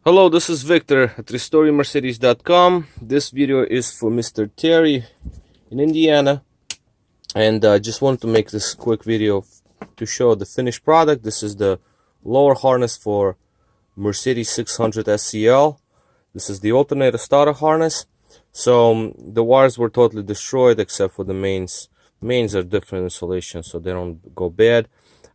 Hello, this is Victor at RestoreYourMercedes.com. This video is for Mr. Terry in Indiana, and I just wanted to make this quick video to show the finished product. This is the lower harness for Mercedes 600 SEL. This is the alternator starter harness. So the wires were totally destroyed except for the mains. Mains are different insulation, so they don't go bad.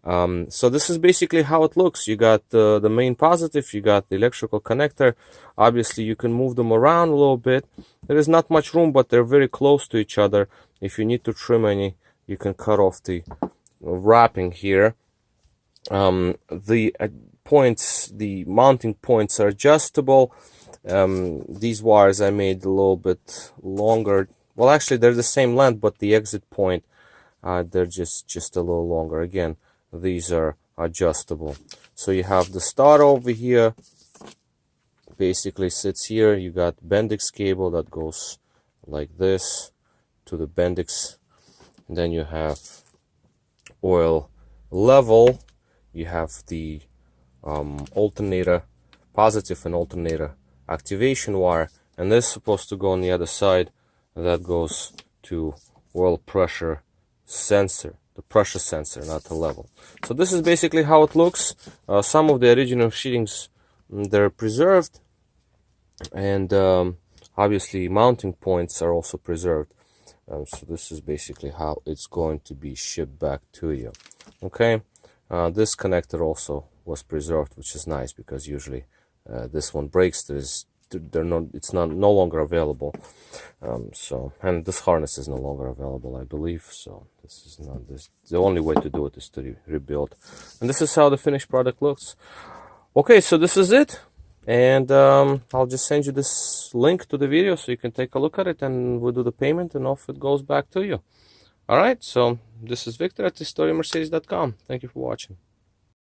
So this is basically how it looks. You got the main positive, you got the electrical connector. Obviously you can move them around a little bit. There is not much room, but they're very close to each other. If you need to trim any, you can cut off the wrapping here. The points, the mounting points are adjustable. These wires I made a little bit longer. Well, actually they're the same length, but the exit point, they're just a little longer. Again, these are adjustable. So you have the starter over here, basically sits here. You got Bendix cable that goes like this to the Bendix, and then you have oil level. You have the alternator positive and alternator activation wire, and this is supposed to go on the other side. That goes to oil pressure sensor, the pressure sensor, not the level. So this is basically how it looks. Some of the original sheetings, they're preserved, and obviously mounting points are also preserved. So this is basically how it's going to be shipped back to you. Okay, this connector also was preserved, which is nice because usually this one breaks. It's no longer available. And this harness is no longer available, I believe. So this is not the only way to do it is to rebuild. And this is how the finished product looks. Okay, so this is it, and I'll just send you this link to the video so you can take a look at it, and we'll do the payment, and off it goes back to you. All right, so this is Victor at RestoreYourMercedes.com. Thank you for watching.